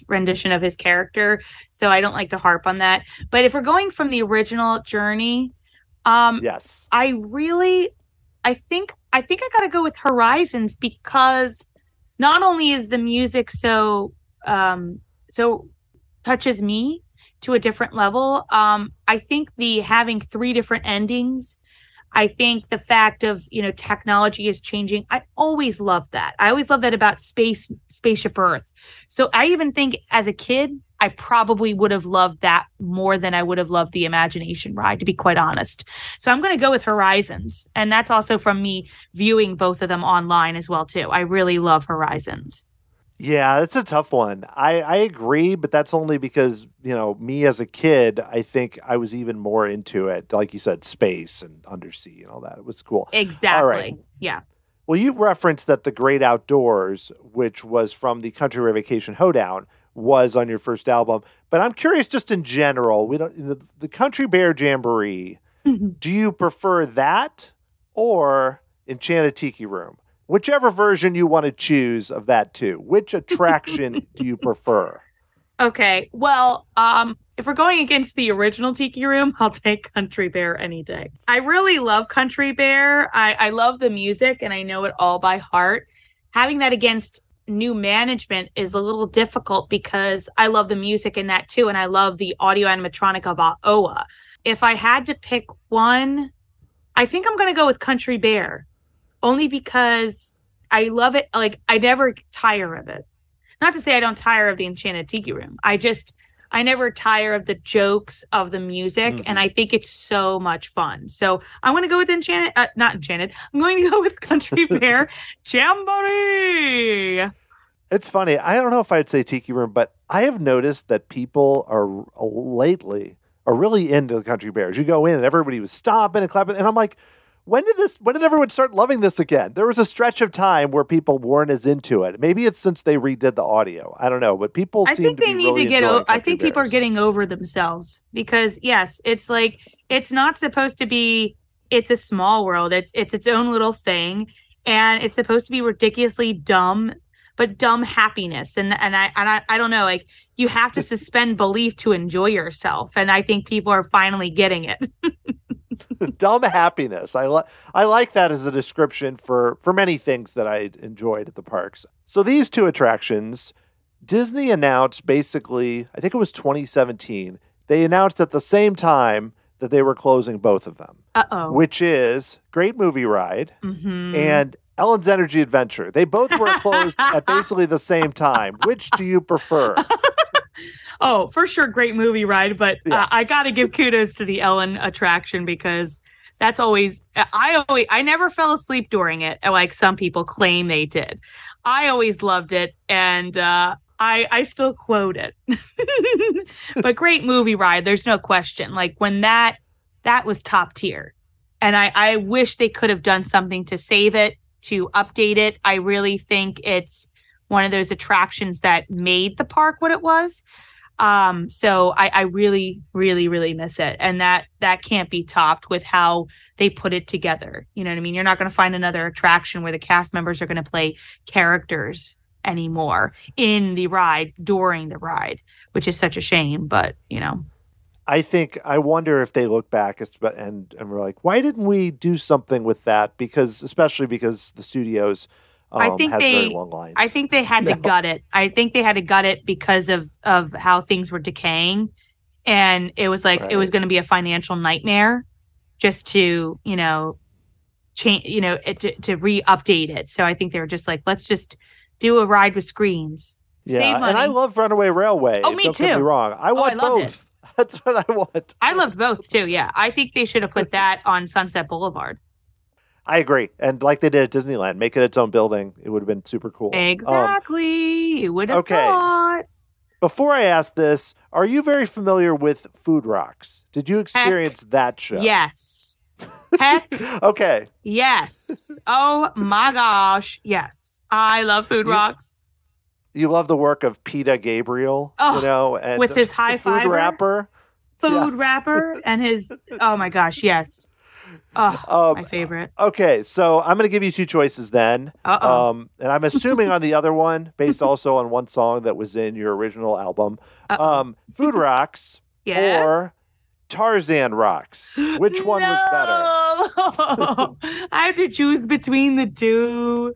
rendition of his character, so I don't like to harp on that. But if we're going from the original Journey, yes, I think I got to go with Horizons, because not only is the music so touches me to a different level. I think having 3 different endings. I think the fact of, technology is changing. I always loved that. I always loved that about Spaceship Earth. So I even think as a kid, I probably would have loved that more than I would have loved the Imagination ride, to be quite honest. So I'm going to go with Horizons. And that's also from me viewing both of them online as well, too. I really love Horizons. Yeah, it's a tough one. I agree, but that's only because, me as a kid, I think I was even more into it. Like you said, space and undersea and all that. It was cool. Exactly. All right. Yeah. Well, you referenced that The Great Outdoors, which was from the Country Road Vacation Hoedown, was on your first album. But I'm curious, just in general, the Country Bear Jamboree, do you prefer that or Enchanted Tiki Room? Whichever version you want to choose of that too. Which attraction do you prefer? Okay. Well, if we're going against the original Tiki Room, I'll take Country Bear any day. I really love Country Bear. I love the music and I know it all by heart. Having that against new management is a little difficult because I love the music in that too. And I love the audio animatronic of Oa. If I had to pick one, I think I'm going to go with Country Bear. Only because I love it. Like, I never tire of it. Not to say I don't tire of the Enchanted Tiki Room. I never tire of the jokes of the music. And I think it's so much fun. So I'm going to go with not Enchanted. I'm going to go with Country Bear Jamboree. It's funny. I don't know if I'd say Tiki Room, but I have noticed that people lately are really into the Country Bears. You go in and everybody was stomping and clapping. And I'm like, when did everyone start loving this again? There was a stretch of time where people weren't as into it. Maybe it's since they redid the audio. I don't know, but people seem to be really enjoying Country Bears. I think people are getting over themselves because yes, it's like, it's not supposed to be, it's a small world. It's its own little thing. And it's supposed to be ridiculously dumb, but dumb happiness. And I don't know, like, you have to suspend belief to enjoy yourself. And I think people are finally getting it. Dumb happiness. I like that as a description for many things that I enjoyed at the parks. So these 2 attractions, Disney announced basically, I think it was 2017, they announced at the same time that they were closing both of them. Which is Great Movie Ride and Ellen's Energy Adventure. They both were closed at basically the same time. Which do you prefer? Oh, for sure, Great Movie Ride, but yeah. I got to give kudos to the Ellen attraction because that's I never fell asleep during it, like some people claim they did. I always loved it, and I still quote it. But Great Movie Ride, there's no question. Like, when that was top tier, and I wish they could have done something to save it, to update it. I really think it's one of those attractions that made the park what it was. So I really, really, really miss it. And that can't be topped with how they put it together. You know what I mean? You're not going to find another attraction where the cast members are going to play characters anymore in the ride, during the ride, which is such a shame, but I wonder if they look back and we're like, why didn't we do something with that? Especially because the studios has very long lines. I think they had to gut it. I think they had to gut it because of how things were decaying. And it was like, It was going to be a financial nightmare just to, change, to re-update it. So I think they were just like, let's just do a ride with screens. Yeah. Save money. And I love Runaway Railway. Oh, me Don't too. Get me wrong. I want both. That's what I want. I loved both too. Yeah. I think they should have put that on Sunset Boulevard. I agree. And like they did at Disneyland, make it its own building. It would have been super cool. Exactly. You would have thought. Before I ask this, are you very familiar with Food Rocks? Did you experience that show? Yes. Heck. Okay. Yes. Oh my gosh. Yes. I love Food Rocks. You love the work of Peter Gabriel, and with his high fiber wrapper. Food wrapper and his, oh my gosh, yes. Oh, my favorite. Okay, so I'm going to give you two choices then. And I'm assuming on the other one, based also on one song that was in your original album, Food Rocks or Tarzan Rocks. Which one was better? I have to choose between the two.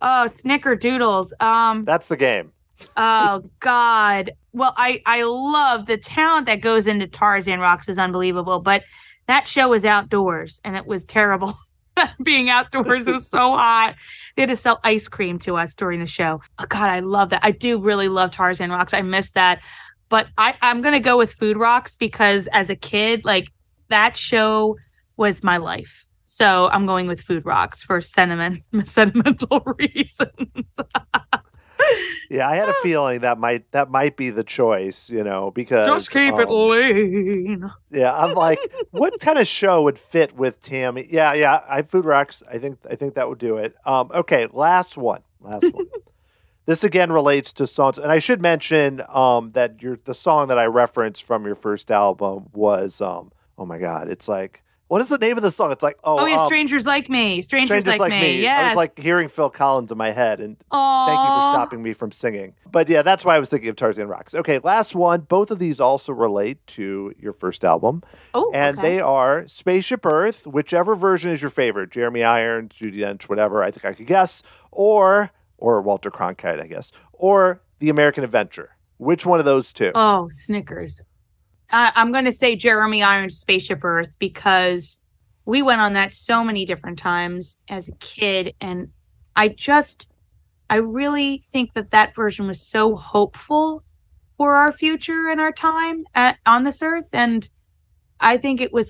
Oh, Snickerdoodles. That's the game. Oh, God. Well, I love the talent that goes into Tarzan Rocks is unbelievable, but that show was outdoors, and it was terrible. Being outdoors, it was so hot. They had to sell ice cream to us during the show. Oh, God, I love that. I do really love Tarzan Rocks. I miss that. But I'm going to go with Food Rocks because as a kid, like, that show was my life. So I'm going with Food Rocks for sentimental reasons. Yeah, I had a feeling that might be the choice, because just keep it lean. Yeah, I'm like, what kind of show would fit with Tammy? Yeah, I Food Rocks. I think that would do it. Okay, last one. This again relates to songs, and I should mention that the song that I referenced from your first album was oh my God, it's like. What is the name of the song? It's like, Strangers Like Me. Strangers Like Me. Yes. I was like hearing Phil Collins in my head, and thank you for stopping me from singing. But yeah, that's why I was thinking of Tarzan Rocks. Okay, last one. Both of these also relate to your first album. Oh, and they are Spaceship Earth, whichever version is your favorite. Jeremy Irons, Judi Dench, whatever, I think I could guess. Or Walter Cronkite, I guess. Or The American Adventure. Which one of those two? Oh, Snickers. I'm going to say Jeremy Irons' Spaceship Earth because we went on that so many different times as a kid. And I really think that version was so hopeful for our future and our time on this earth. And I think it was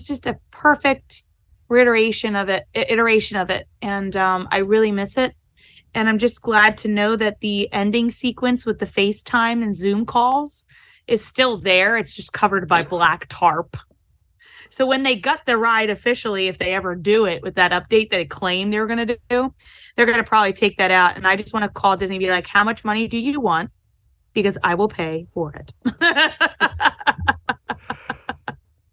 just a perfect iteration of it. And I really miss it. And I'm just glad to know that the ending sequence with the FaceTime and Zoom calls is still there. It's just covered by black tarp. So when they gut the ride officially, if they ever do it with that update that they claimed they were going to do, they're going to probably take that out. And I just want to call Disney and be like, how much money do you want? Because I will pay for it.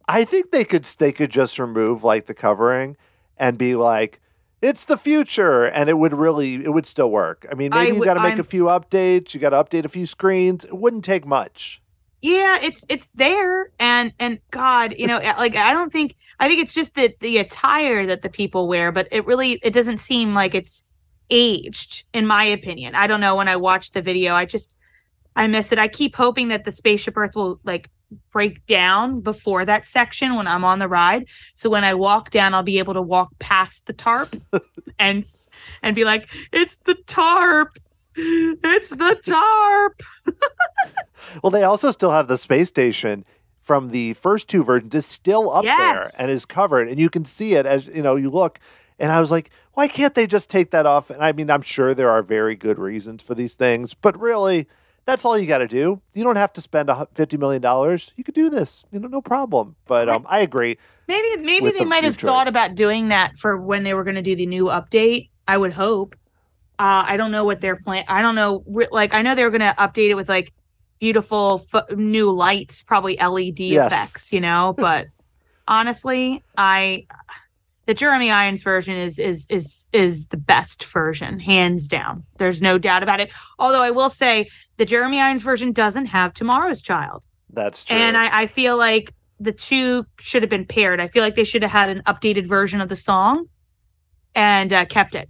I think they could just remove like the covering and be like, it's the future, and it would still work. I mean, maybe you got to make a few updates. You got to update a few screens. It wouldn't take much. Yeah, it's there, and God, like I think it's just the attire that the people wear, but it doesn't seem like it's aged, in my opinion. I don't know. When I watch the video, I miss it. I keep hoping that the Spaceship Earth will like break down before that section when I'm on the ride, so when I walk down, I'll be able to walk past the tarp and be like, it's the tarp. It's the tarp. Well, they also still have the space station from the first two versions is still up there and is covered, and you can see it as you look. And I was like, why can't they just take that off? And I mean, I'm sure there are very good reasons for these things, but really, that's all you got to do. You don't have to spend $50 million. You could do this, no problem. But I agree. Maybe they might have thought about doing that for when they were going to do the new update. I would hope. I don't know what their plan. I don't know. Like, I know they were going to update it with like beautiful new lights, probably LED effects, But honestly, the Jeremy Irons version is the best version, hands down. There's no doubt about it. Although I will say the Jeremy Irons version doesn't have Tomorrow's Child. That's true. And I feel like the two should have been paired. I feel like they should have had an updated version of the song and kept it.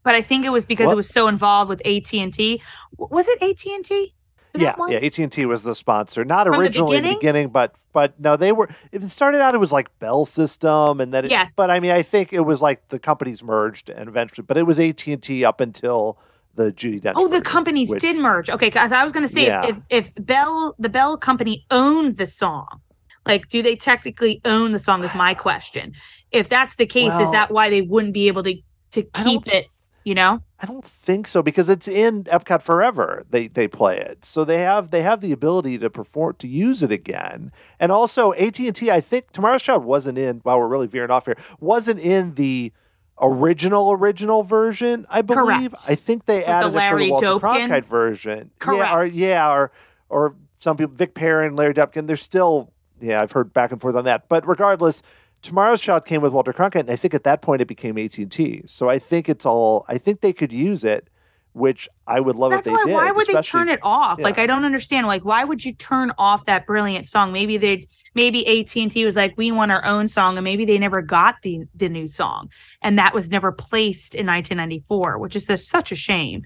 But I think it was because it was so involved with AT&T. Was it AT&T? Yeah, AT&T was the sponsor. Not from originally in the beginning, but no, they were. It started out, it was like Bell System, and then But I mean, I think it was like the companies merged, and eventually, but it was AT&T up until the Judi Dench. Oh, the companies did merge. Okay, because I was going to say if the Bell company owned the song, like, do they technically own the song? Is my question. If that's the case, is that why they wouldn't be able to keep it? you know? I don't think so, because it's in Epcot Forever. They play it, so they have the ability to use it again. And also AT&T, I think Tomorrow's Child wasn't in. Wow, we're really veering off here. Wasn't in the original version, I believe. Correct. I think they added the Larry it for the Walter Dobkin Cronkite version. Correct. Or some people, Vic Perrin, Larry Dobkin. They're still, I've heard back and forth on that. But regardless, Tomorrow's Child came with Walter Cronkite, and I think at that point it became AT&T. So I think I think they could use it, which I would love if they did. Why would they turn it off? Yeah. Like, I don't understand. Like, why would you turn off that brilliant song? Maybe AT&T was like, we want our own song, and maybe they never got the new song, and that was never placed in 1994, which is such a shame.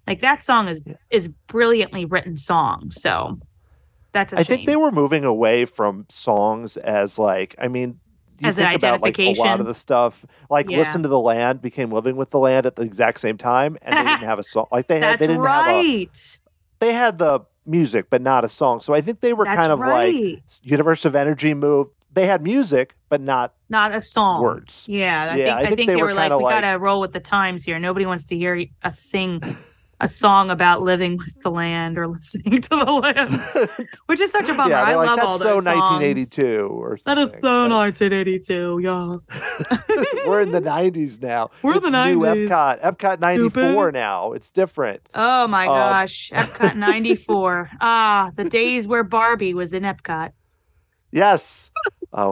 Like, that song is brilliantly written song, so that's a shame. I think they were moving away from songs as you as think an identification. About a lot of the stuff, Listen to the Land became Living with the Land at the exact same time, and they didn't have a song. They had the music, but not a song. So I think they were like Universe of Energy move. They had music, but not a song. Words. Yeah, I think they were like, we gotta roll with the times here. Nobody wants to hear us sing a song about living with the land or listening to the land, which is such a bummer. I love all those songs. That's so 1982 or something. That is so 1982, y'all. We're in the 90s now. We're in the 90s. New Epcot 94 now. It's different. Oh my gosh, Epcot 94. The days where Barbie was in Epcot. Yes.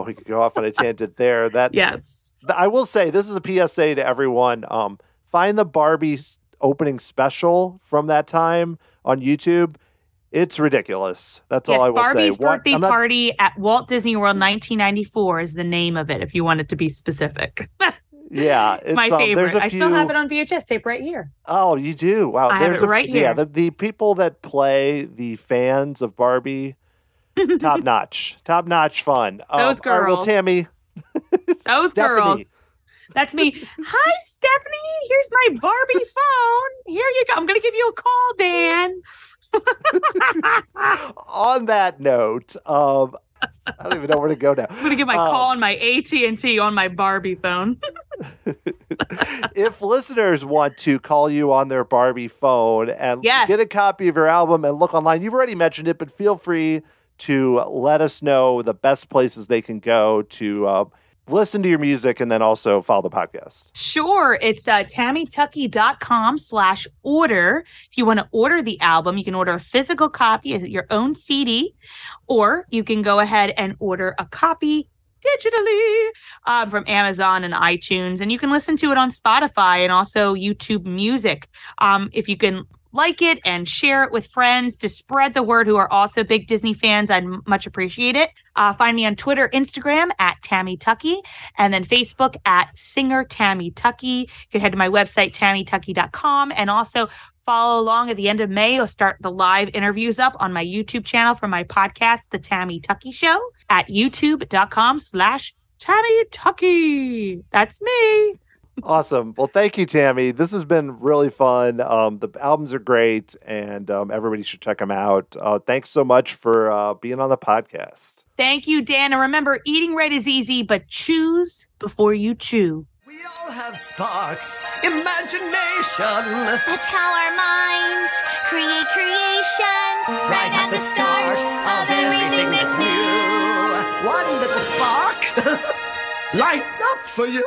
We could go off on a tangent there. Yes. I will say, this is a PSA to everyone. Find the Barbie opening special from that time on YouTube. It's ridiculous. That's all I will Barbie's say. Birthday Party at Walt Disney World 1994 is the name of it, if you want it to be specific. Yeah. It's my favorite. I still have it on VHS tape right here. Oh, you do? Wow. I have it right here. Yeah, the people that play the fans of Barbie, top notch fun. Those girls. Well, Tammy. Those girls. That's me. Hi, Stephanie. Here's my Barbie phone. Here you go. I'm going to give you a call, Dan. On that note, I don't even know where to go now. I'm going to get my call on my AT&T on my Barbie phone. If listeners want to call you on their Barbie phone and get a copy of your album and look online, you've already mentioned it, but feel free to let us know the best places they can go to listen to your music and then also follow the podcast. Sure. It's TammyTuckey.com/order. If you want to order the album, you can order a physical copy of your own CD, or you can go ahead and order a copy digitally from Amazon and iTunes, and you can listen to it on Spotify and also YouTube Music. If you can like it and share it with friends to spread the word who are also big Disney fans, I'd much appreciate it. Find me on Twitter, Instagram at Tammy Tuckey, and then Facebook at Singer Tammy Tuckey. You can head to my website, TammyTuckey.com, and also follow along. At the end of May, I'll start the live interviews up on my YouTube channel for my podcast, The Tammy Tuckey Show, at youtube.com/Tammy Tuckey. That's me. Awesome. Well, thank you, Tammy. This has been really fun. The albums are great, and everybody should check them out. Thanks so much for being on the podcast. Thank you, Dan. And remember, eating right is easy, but choose before you chew. We all have sparks, imagination. That's how our minds create creations. Right at the start of everything that's new. One little spark lights up for you.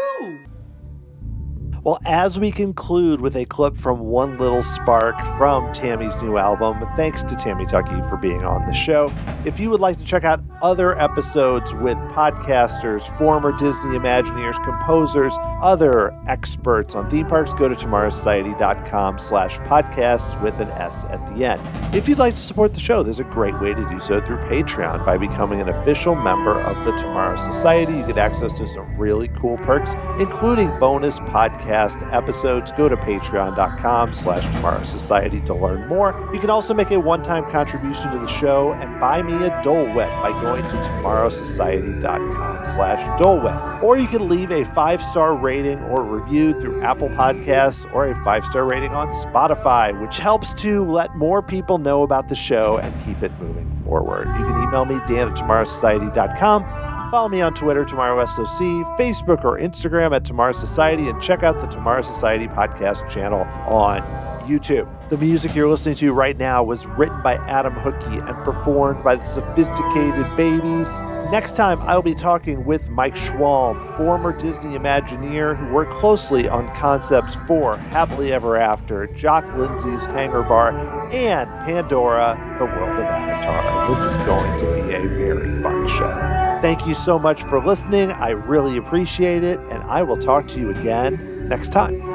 Well, as we conclude with a clip from One Little Spark from Tammy's new album, thanks to Tammy Tuckey for being on the show. If you would like to check out other episodes with podcasters, former Disney Imagineers, composers, other experts on theme parks, go to tomorrowsociety.com/podcasts with an S at the end. If you'd like to support the show, there's a great way to do so through Patreon by becoming an official member of the Tomorrow Society. You get access to some really cool perks, including bonus podcasts episodes. Go to patreon.com/Tomorrow Society to learn more. You can also make a one-time contribution to the show and buy me a Dole Whip by going to tomorrowsociety.com/Dole Whip. Or you can leave a 5-star rating or review through Apple Podcasts or a 5-star rating on Spotify, which helps to let more people know about the show and keep it moving forward. You can email me, Dan@tomorrowsociety.com. Follow me on Twitter, TomorrowSOC, Facebook or Instagram at Tomorrow Society, and check out the Tomorrow Society podcast channel on YouTube. The music you're listening to right now was written by Adam Hookey and performed by the Sophisticated Babies. Next time, I'll be talking with Mike Schwalm, former Disney Imagineer who worked closely on concepts for Happily Ever After, Jock Lindsay's Hangar Bar, and Pandora, The World of Avatar. This is going to be a very fun show. Thank you so much for listening. I really appreciate it, and I will talk to you again next time.